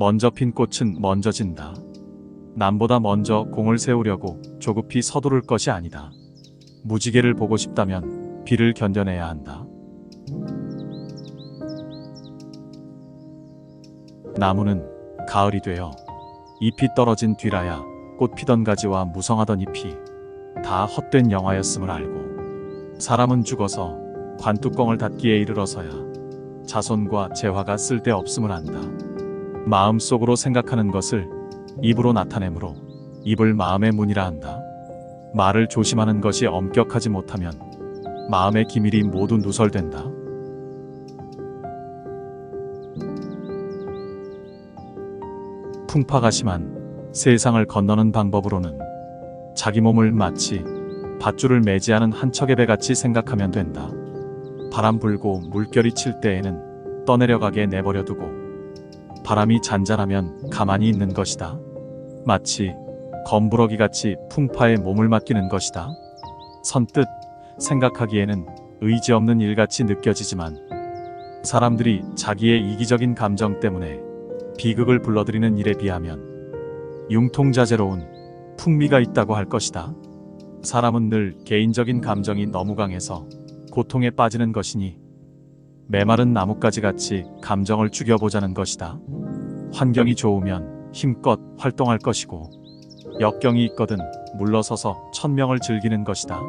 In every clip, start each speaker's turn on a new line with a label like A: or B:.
A: 먼저 핀 꽃은 먼저 진다. 남보다 먼저 공을 세우려고 조급히 서두를 것이 아니다. 무지개를 보고 싶다면 비를 견뎌내야 한다. 나무는 가을이 되어 잎이 떨어진 뒤라야 꽃 피던 가지와 무성하던 잎이 다 헛된 영화였음을 알고, 사람은 죽어서 관뚜껑을 닫기에 이르러서야 자손과 재화가 쓸데없음을 안다. 마음속으로 생각하는 것을 입으로 나타내므로 입을 마음의 문이라 한다. 말을 조심하는 것이 엄격하지 못하면 마음의 기밀이 모두 누설된다. 풍파가 심한 세상을 건너는 방법으로는 자기 몸을 마치 밧줄을 매지하는 한 척의 배같이 생각하면 된다. 바람 불고 물결이 칠 때에는 떠내려가게 내버려두고 바람이 잔잔하면 가만히 있는 것이다. 마치 검부러기같이 풍파에 몸을 맡기는 것이다. 선뜻 생각하기에는 의지 없는 일같이 느껴지지만 사람들이 자기의 이기적인 감정 때문에 비극을 불러들이는 일에 비하면 융통자재로운 풍미가 있다고 할 것이다. 사람은 늘 개인적인 감정이 너무 강해서 고통에 빠지는 것이니 메마른 나뭇가지같이 감정을 죽여보자는 것이다. 환경이 좋으면 힘껏 활동할 것이고 역경이 있거든 물러서서 천명을 즐기는 것이다.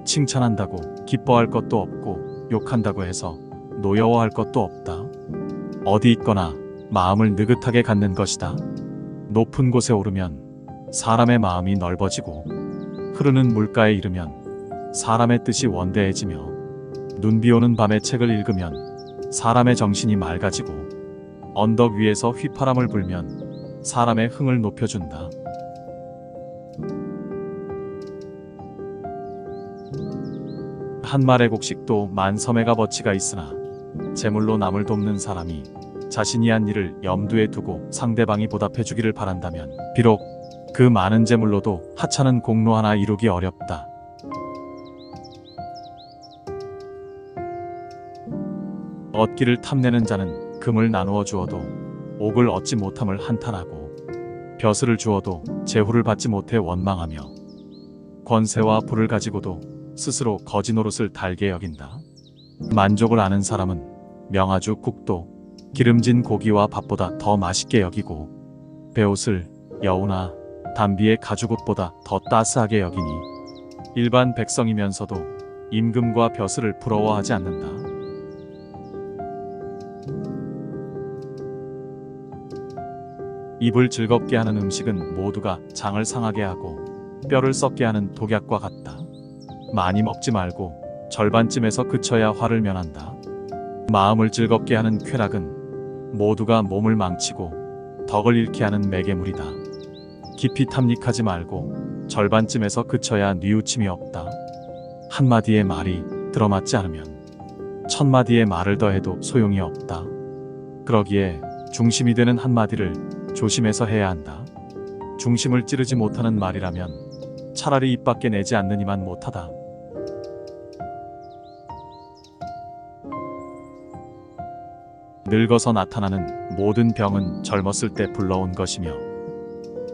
A: 칭찬한다고 기뻐할 것도 없고 욕한다고 해서 노여워할 것도 없다. 어디 있거나 마음을 느긋하게 갖는 것이다. 높은 곳에 오르면 사람의 마음이 넓어지고 흐르는 물가에 이르면 사람의 뜻이 원대해지며 눈비 오는 밤에 책을 읽으면 사람의 정신이 맑아지고 언덕 위에서 휘파람을 불면 사람의 흥을 높여준다. 한 말의 곡식도 만섬에 값어치가 있으나 재물로 남을 돕는 사람이 자신이 한 일을 염두에 두고 상대방이 보답해 주기를 바란다면 비록 그 많은 재물로도 하찮은 공로 하나 이루기 어렵다. 얻기를 탐내는 자는 금을 나누어 주어도 옥을 얻지 못함을 한탄하고 벼슬을 주어도 제후를 받지 못해 원망하며 권세와 부를 가지고도 스스로 거지 노릇을 달게 여긴다. 만족을 아는 사람은 명아주 국도 기름진 고기와 밥보다 더 맛있게 여기고 베옷을 여우나 담비의 가죽옷보다 더 따스하게 여기니 일반 백성이면서도 임금과 벼슬을 부러워하지 않는다. 입을 즐겁게 하는 음식은 모두가 장을 상하게 하고 뼈를 썩게 하는 독약과 같다. 많이 먹지 말고 절반쯤에서 그쳐야 화를 면한다. 마음을 즐겁게 하는 쾌락은 모두가 몸을 망치고 덕을 잃게 하는 매개물이다. 깊이 탐닉하지 말고 절반쯤에서 그쳐야 뉘우침이 없다. 한마디의 말이 들어맞지 않으면 천마디의 말을 더해도 소용이 없다. 그러기에 중심이 되는 한마디를 조심해서 해야 한다. 중심을 찌르지 못하는 말이라면 차라리 입 밖에 내지 않느니만 못하다. 늙어서 나타나는 모든 병은 젊었을 때 불러온 것이며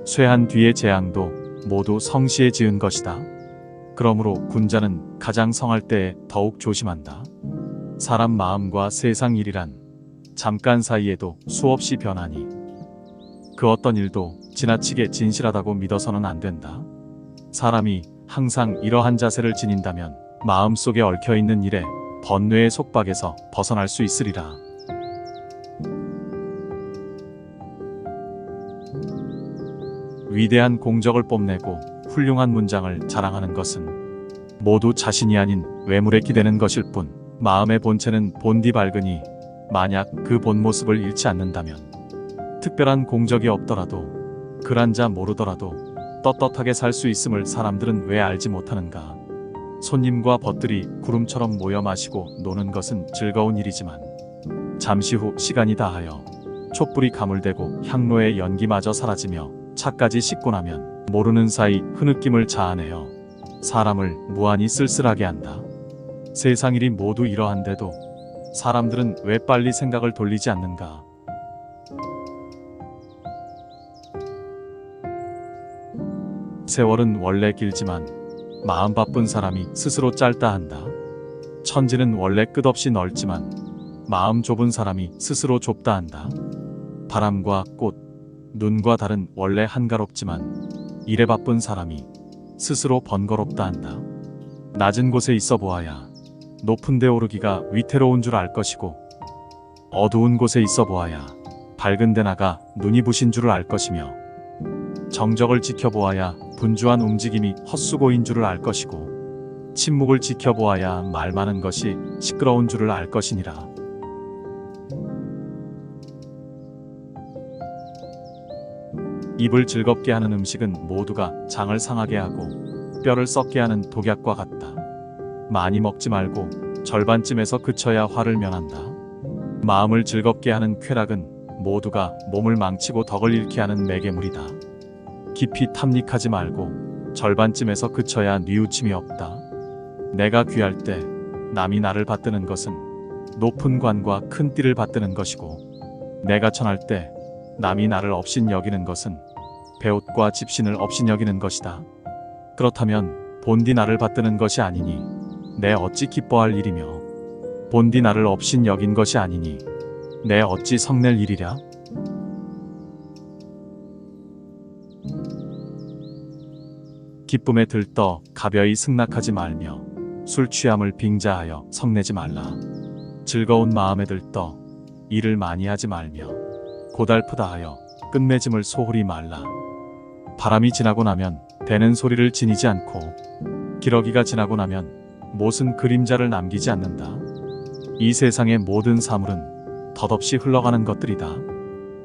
A: 쇠한 뒤의 재앙도 모두 성시에 지은 것이다. 그러므로 군자는 가장 성할 때에 더욱 조심한다. 사람 마음과 세상 일이란 잠깐 사이에도 수없이 변하니 그 어떤 일도 지나치게 진실하다고 믿어서는 안 된다. 사람이 항상 이러한 자세를 지닌다면 마음속에 얽혀있는 일에 번뇌의 속박에서 벗어날 수 있으리라. 위대한 공적을 뽐내고 훌륭한 문장을 자랑하는 것은 모두 자신이 아닌 외물에 기대는 것일 뿐 마음의 본체는 본디 밝으니 만약 그 본 모습을 잃지 않는다면 특별한 공적이 없더라도 글한 자 모르더라도 떳떳하게 살 수 있음을 사람들은 왜 알지 못하는가. 손님과 벗들이 구름처럼 모여 마시고 노는 것은 즐거운 일이지만 잠시 후 시간이 다하여 촛불이 가물대고 향로의 연기마저 사라지며 차까지 씻고 나면 모르는 사이 흐느낌을 자아내어 사람을 무한히 쓸쓸하게 한다. 세상 일이 모두 이러한데도 사람들은 왜 빨리 생각을 돌리지 않는가? 세월은 원래 길지만 마음 바쁜 사람이 스스로 짧다 한다. 천지는 원래 끝없이 넓지만 마음 좁은 사람이 스스로 좁다 한다. 바람과 꽃, 눈과 달은 원래 한가롭지만 일에 바쁜 사람이 스스로 번거롭다 한다. 낮은 곳에 있어 보아야 높은 데 오르기가 위태로운 줄 알 것이고, 어두운 곳에 있어 보아야 밝은 데 나가 눈이 부신 줄을 알 것이며, 정적을 지켜보아야 분주한 움직임이 헛수고인 줄을 알 것이고, 침묵을 지켜보아야 말 많은 것이 시끄러운 줄을 알 것이니라. 입을 즐겁게 하는 음식은 모두가 장을 상하게 하고 뼈를 썩게 하는 독약과 같다. 많이 먹지 말고 절반쯤에서 그쳐야 화를 면한다. 마음을 즐겁게 하는 쾌락은 모두가 몸을 망치고 덕을 잃게 하는 매개물이다. 깊이 탐닉하지 말고 절반쯤에서 그쳐야 뉘우침이 없다. 내가 귀할 때 남이 나를 받드는 것은 높은 관과 큰 띠를 받드는 것이고, 내가 천할 때 남이 나를 업신 여기는 것은 배옷과 집신을 업신 여기는 것이다. 그렇다면 본디 나를 받드는 것이 아니니 내 어찌 기뻐할 일이며, 본디 나를 업신 여긴 것이 아니니 내 어찌 성낼 일이랴? 기쁨에 들떠 가벼이 승낙하지 말며 술 취함을 빙자하여 성내지 말라. 즐거운 마음에 들떠 일을 많이 하지 말며 고달프다 하여 끝맺음을 소홀히 말라. 바람이 지나고 나면 대는 소리를 지니지 않고, 기러기가 지나고 나면 못은 그림자를 남기지 않는다. 이 세상의 모든 사물은 덧없이 흘러가는 것들이다.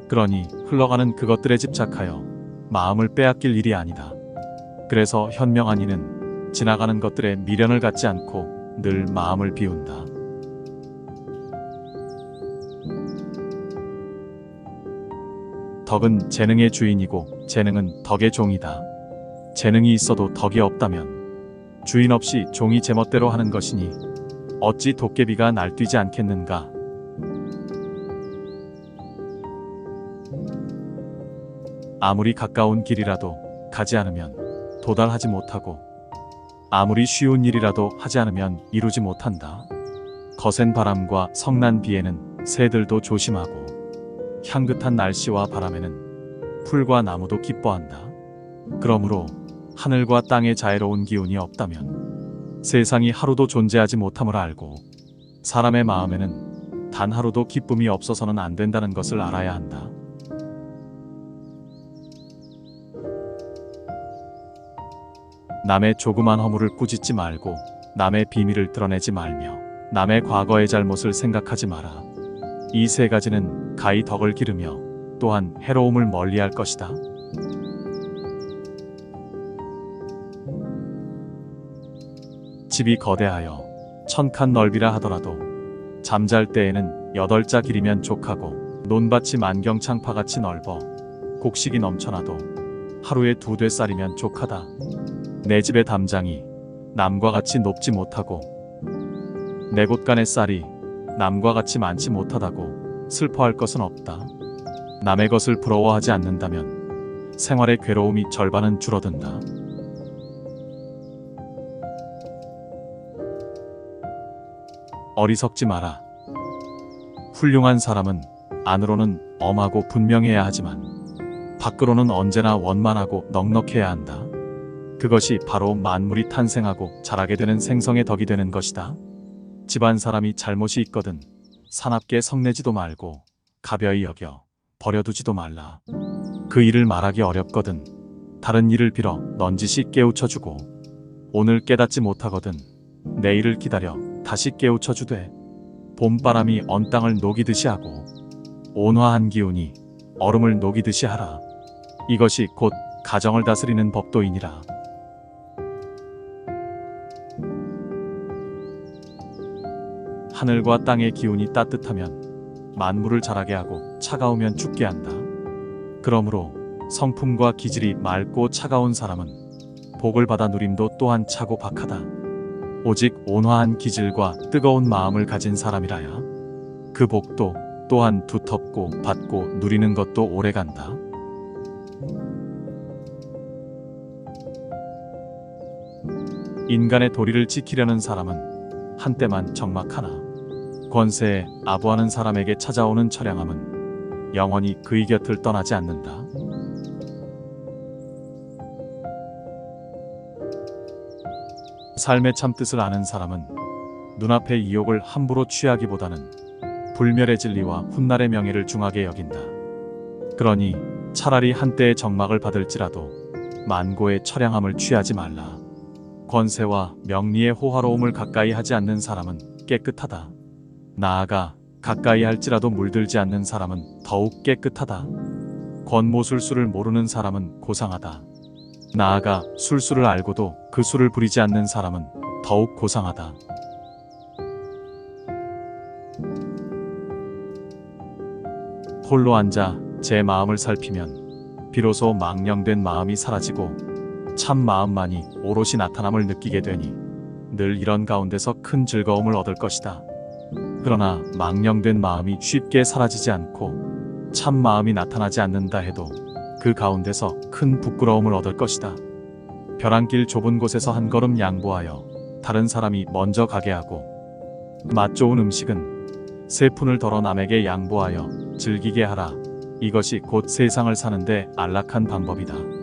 A: 그러니 흘러가는 그것들에 집착하여 마음을 빼앗길 일이 아니다. 그래서 현명한 이는 지나가는 것들에 미련을 갖지 않고 늘 마음을 비운다. 덕은 재능의 주인이고 재능은 덕의 종이다. 재능이 있어도 덕이 없다면 주인 없이 종이 제멋대로 하는 것이니 어찌 도깨비가 날뛰지 않겠는가? 아무리 가까운 길이라도 가지 않으면 도달하지 못하고, 아무리 쉬운 일이라도 하지 않으면 이루지 못한다. 거센 바람과 성난 비에는 새들도 조심하고, 향긋한 날씨와 바람에는 풀과 나무도 기뻐한다. 그러므로 하늘과 땅의 자애로운 기운이 없다면 세상이 하루도 존재하지 못함을 알고, 사람의 마음에는 단 하루도 기쁨이 없어서는 안 된다는 것을 알아야 한다. 남의 조그만 허물을 꾸짖지 말고 남의 비밀을 드러내지 말며 남의 과거의 잘못을 생각하지 마라. 이 세 가지는 가히 덕을 기르며 또한 해로움을 멀리할 것이다. 집이 거대하여 1000칸 넓이라 하더라도 잠잘 때에는 8자 길이면 족하고, 논밭이 만경창파같이 넓어 곡식이 넘쳐나도 하루에 2뙑쌀이면 족하다. 내 집의 담장이 남과 같이 높지 못하고 내 곳간의 쌀이 남과 같이 많지 못하다고 슬퍼할 것은 없다. 남의 것을 부러워하지 않는다면 생활의 괴로움이 절반은 줄어든다. 어리석지 마라. 훌륭한 사람은 안으로는 엄하고 분명해야 하지만 밖으로는 언제나 원만하고 넉넉해야 한다. 그것이 바로 만물이 탄생하고 자라게 되는 생성의 덕이 되는 것이다. 집안 사람이 잘못이 있거든 사납게 성내지도 말고 가벼이 여겨 버려두지도 말라. 그 일을 말하기 어렵거든 다른 일을 빌어 넌지시 깨우쳐주고, 오늘 깨닫지 못하거든 내일을 기다려 다시 깨우쳐주되, 봄바람이 언 땅을 녹이듯이 하고 온화한 기운이 얼음을 녹이듯이 하라. 이것이 곧 가정을 다스리는 법도이니라. 하늘과 땅의 기운이 따뜻하면 만물을 자라게 하고 차가우면 죽게 한다. 그러므로 성품과 기질이 맑고 차가운 사람은 복을 받아 누림도 또한 차고 박하다. 오직 온화한 기질과 뜨거운 마음을 가진 사람이라야 그 복도 또한 두텁고 받고 누리는 것도 오래간다. 인간의 도리를 지키려는 사람은 한때만 적막하나 권세에 아부하는 사람에게 찾아오는 처량함은 영원히 그의 곁을 떠나지 않는다. 삶의 참뜻을 아는 사람은 눈앞의 이욕을 함부로 취하기보다는 불멸의 진리와 훗날의 명예를 중하게 여긴다. 그러니 차라리 한때의 적막을 받을지라도 만고의 처량함을 취하지 말라. 권세와 명리의 호화로움을 가까이 하지 않는 사람은 깨끗하다. 나아가 가까이 할지라도 물들지 않는 사람은 더욱 깨끗하다. 권모술수를 모르는 사람은 고상하다. 나아가 술수를 알고도 그 수를 부리지 않는 사람은 더욱 고상하다. 홀로 앉아 제 마음을 살피면 비로소 망령된 마음이 사라지고 참 마음만이 오롯이 나타남을 느끼게 되니 늘 이런 가운데서 큰 즐거움을 얻을 것이다. 그러나 망령된 마음이 쉽게 사라지지 않고 참 마음이 나타나지 않는다 해도 그 가운데서 큰 부끄러움을 얻을 것이다. 벼랑길 좁은 곳에서 한 걸음 양보하여 다른 사람이 먼저 가게 하고 맛 좋은 음식은 세 푼을 덜어 남에게 양보하여 즐기게 하라. 이것이 곧 세상을 사는데 안락한 방법이다.